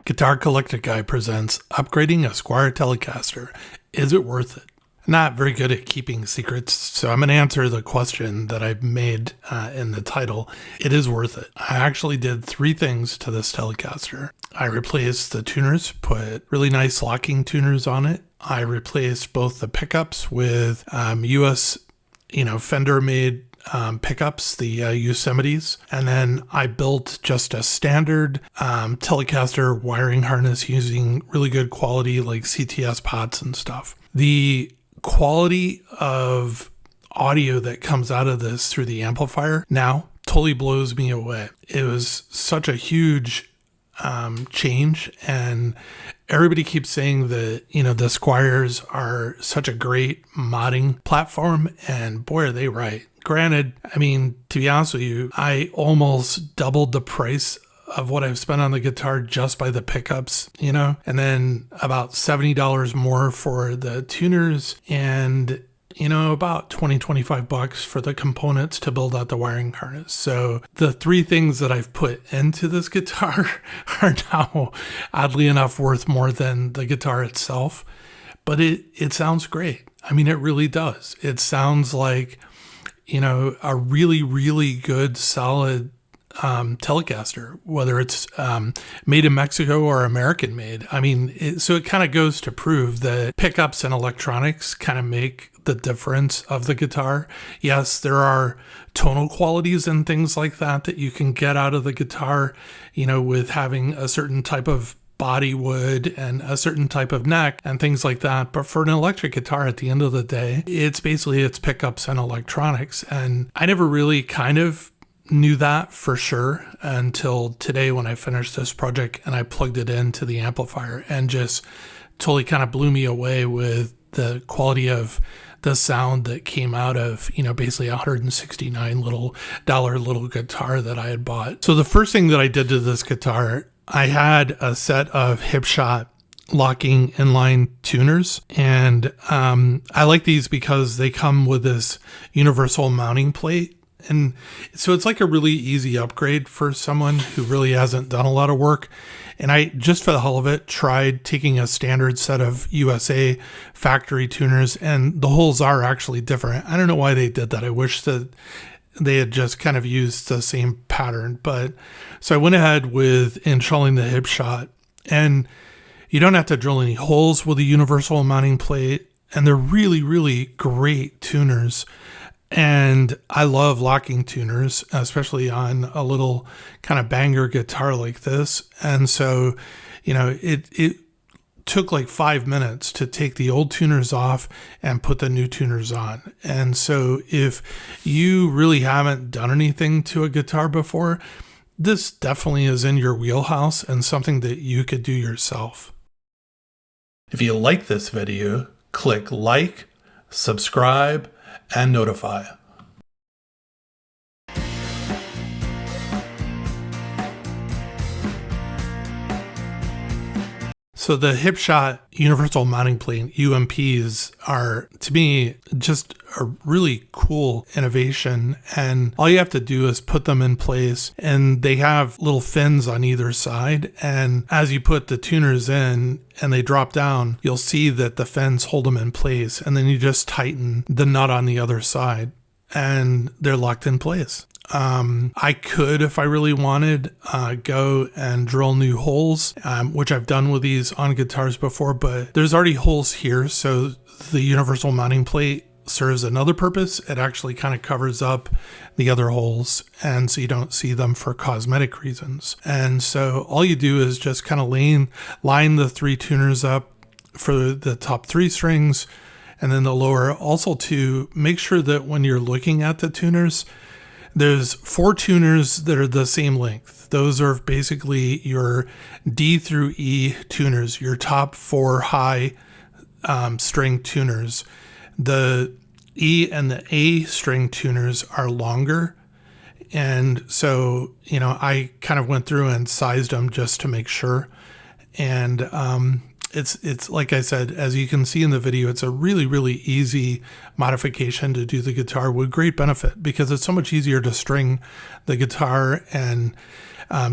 Guitar Collector Guy presents Upgrading a Squier Telecaster. Is it worth it? Not very good at keeping secrets, so I'm going to answer the question that I've made in the title. It is worth it. I actually did 3 things to this Telecaster. I replaced the tuners, put really nice locking tuners on it. I replaced both the pickups with US, Fender-made pickups, the Yosemites, and then I built just a standard Telecaster wiring harness using really good quality like CTS pots and stuff. The quality of audio that comes out of this through the amplifier now totally blows me away. It was such a huge change, and everybody keeps saying that, the Squiers are such a great modding platform, and boy, are they right. Granted, to be honest with you, I almost doubled the price of what I've spent on the guitar just by the pickups, and then about $70 more for the tuners and, about $20-25 for the components to build out the wiring harness. So the 3 things that I've put into this guitar are now, oddly enough, worth more than the guitar itself. But it sounds great. It really does. It sounds like, a really, really good, solid Telecaster, whether it's made in Mexico or American made. So it kind of goes to prove that pickups and electronics kind of make the difference of the guitar. Yes, there are tonal qualities and things like that you can get out of the guitar, with having a certain type of body wood and a certain type of neck and things like that. But for an electric guitar, at the end of the day, it's pickups and electronics. And I never really kind of knew that for sure until today when I finished this project and I plugged it into the amplifier, and just totally kind of blew me away with the quality of the sound that came out of, basically $169 little guitar that I had bought. So the first thing that I did to this guitar, I had a set of Hipshot locking inline tuners, and I like these because they come with this universal mounting plate. And so it's like a really easy upgrade for someone who really hasn't done a lot of work. And I, just for the hell of it, tried taking a standard set of USA factory tuners, and the holes are actually different. I don't know why they did that. I wish that they had just kind of used the same pattern. But so I went ahead with installing the Hipshot, and you don't have to drill any holes with a universal mounting plate. And they're really, really great tuners. And I love locking tuners, especially on a little kind of banger guitar like this. And so, it took like 5 minutes to take the old tuners off and put the new tuners on. And so if you really haven't done anything to a guitar before, this definitely is in your wheelhouse and something that you could do yourself. If you like this video, click like, subscribe, and notify. So the Hipshot Universal Mounting Plate UMPs are, to me, just a really cool innovation. And all you have to do is put them in place, and they have little fins on either side. And as you put the tuners in and they drop down, you'll see that the fins hold them in place. And then you just tighten the nut on the other side, and they're locked in place. I could, if I really wanted, go and drill new holes, which I've done with these on guitars before, but there's already holes here. So the universal mounting plate serves another purpose. It actually kind of covers up the other holes, and so you don't see them for cosmetic reasons. And so all you do is just kind of line the 3 tuners up for the top 3 strings, and then the lower. Also, to make sure that when you're looking at the tuners, there's 4 tuners that are the same length. Those are basically your D through E tuners, your top 4 high string tuners. The E and the A string tuners are longer. And so, I kind of went through and sized them just to make sure. And it's like I said, as you can see in the video, it's a really, really easy modification to do the guitar with great benefit, because it's so much easier to string the guitar. And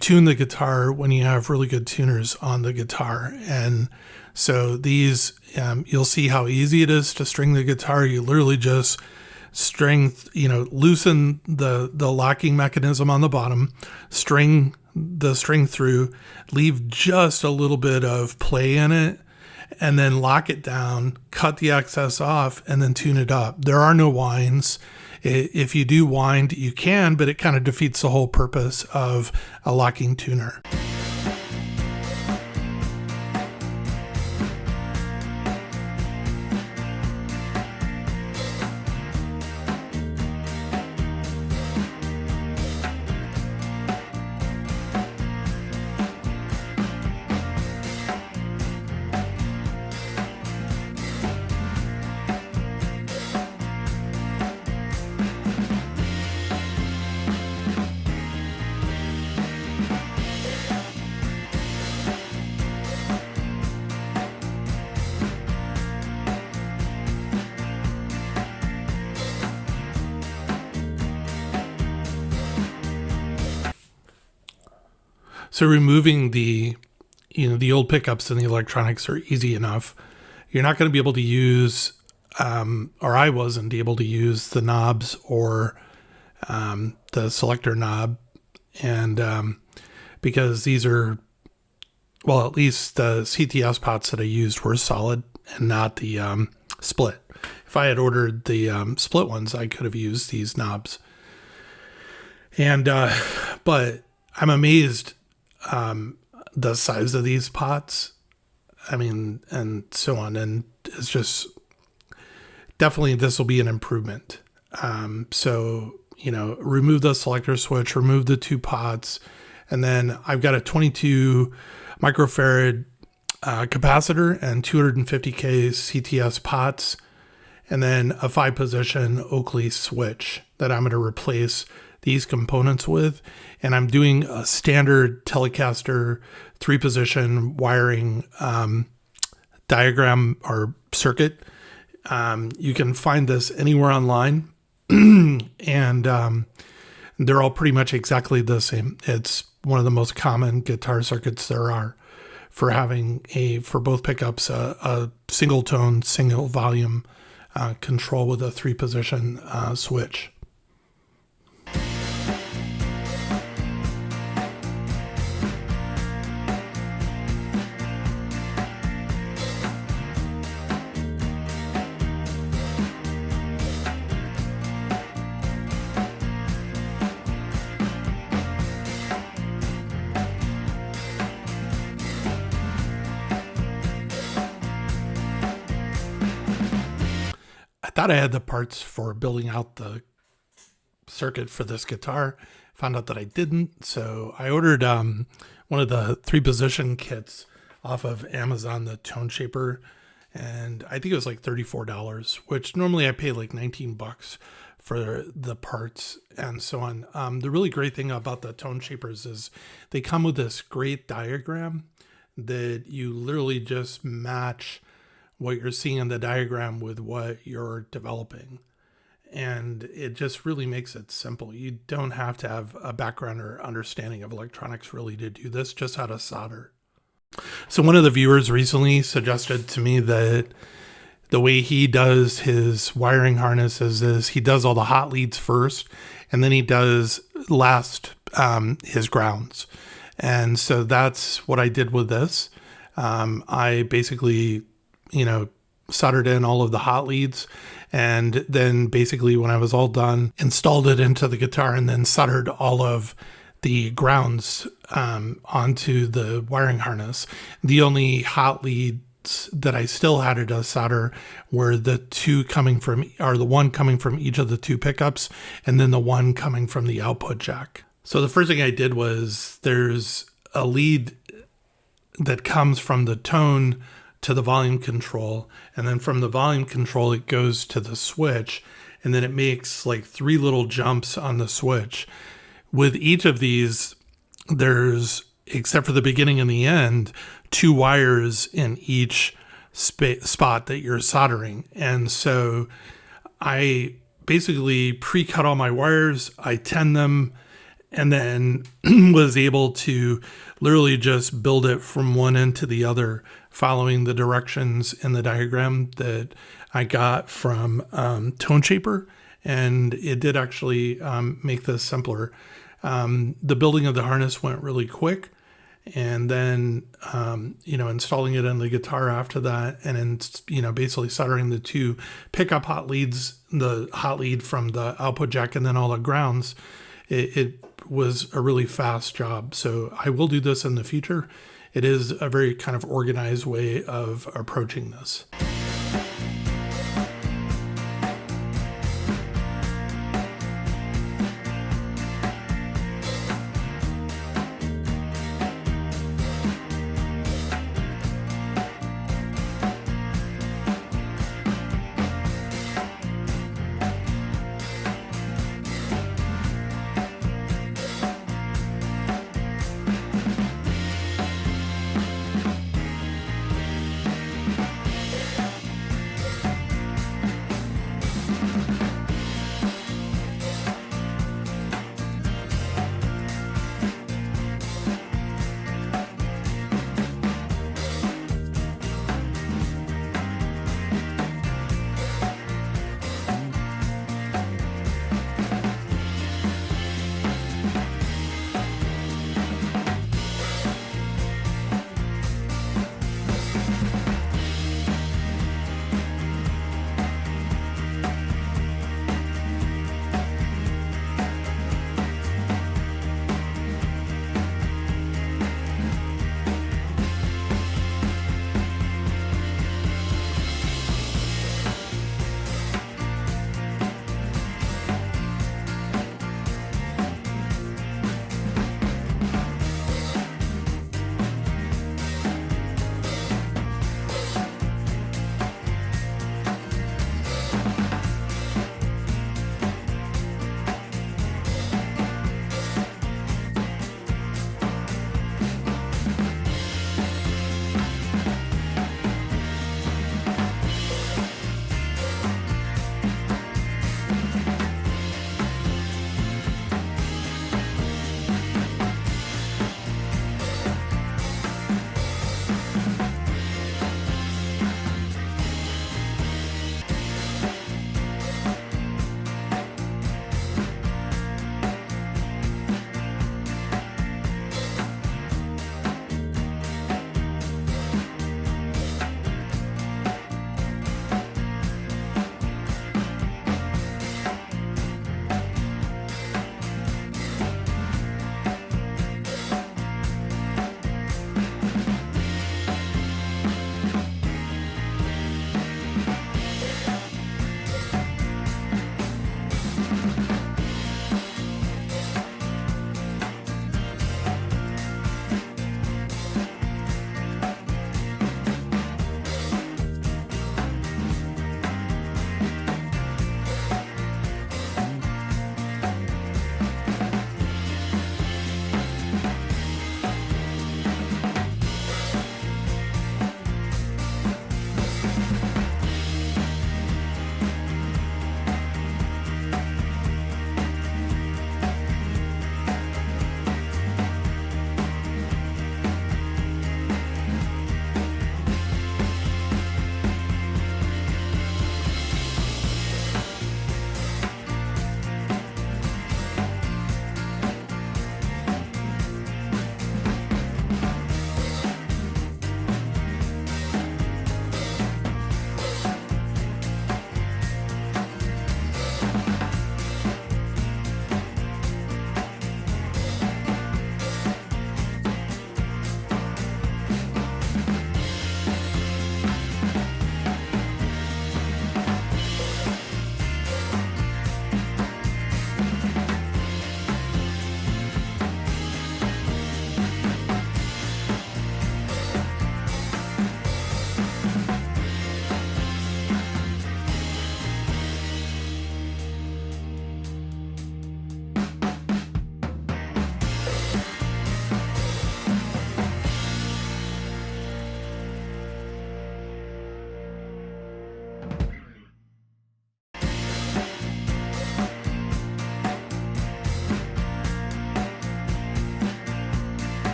tune the guitar when you have really good tuners on the guitar. And so these, you'll see how easy it is to string the guitar. You literally just loosen the locking mechanism on the bottom, string the string through, leave just a little bit of play in it, and then lock it down, cut the excess off, and then tune it up. There are no winds. If you do wind, you can, but it kind of defeats the whole purpose of a locking tuner. So removing the old pickups and the electronics are easy enough. You're not going to be able to use, or I wasn't able to use the knobs or the selector knob, and because these are, well, at least the CTS pots that I used were solid and not the split. If I had ordered the split ones, I could have used these knobs. And but I'm amazed the size of these pots, and so on. And it's just, definitely this will be an improvement. So, remove the selector switch, remove the two pots, and then I've got a 22 microfarad capacitor and 250K CTS pots, and then a 5-position Oakley switch that I'm going to replace these components with. And I'm doing a standard Telecaster 3-position wiring diagram or circuit. You can find this anywhere online, and they're all pretty much exactly the same. It's one of the most common guitar circuits there are for having for both pickups, a single tone, single volume control with a 3-position switch. Thought I had the parts for building out the circuit for this guitar. Found out that I didn't, so I ordered one of the 3-position kits off of Amazon, the Tone Shaper, and I think it was like $34, which normally I pay like $19 for the parts and so on. The really great thing about the Tone Shapers is they come with this great diagram that you literally just match what you're seeing in the diagram with what you're developing. And it just really makes it simple. You don't have to have a background or understanding of electronics really to do this, just how to solder. So one of the viewers recently suggested to me that the way he does his wiring harnesses is he does all the hot leads first, and then he does last his grounds. And so that's what I did with this. I basically soldered in all of the hot leads, and then basically when I was all done, installed it into the guitar and then soldered all of the grounds onto the wiring harness. The only hot leads that I still had to solder were the one coming from each of the two pickups, and then the one coming from the output jack. So the first thing I did was there's a lead that comes from the tone to the volume control, and then from the volume control it goes to the switch, and then it makes like 3 little jumps on the switch. With each of these, there's, except for the beginning and the end, 2 wires in each spot that you're soldering. And so I basically pre-cut all my wires, I 10 them, and then was able to literally just build it from one end to the other, following the directions in the diagram that I got from Tone Shaper. And it did actually make this simpler. The building of the harness went really quick. And then, installing it in the guitar after that, and then, basically soldering the two pickup hot leads, the hot lead from the output jack and then all the grounds, it was a really fast job. So I will do this in the future. It is a very kind of organized way of approaching this.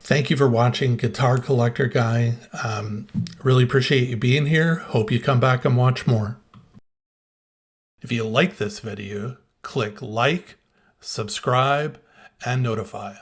Thank you for watching Guitar Collector Guy. Really appreciate you being here. Hope you come back and watch more. If you like this video, click like, subscribe, and notify.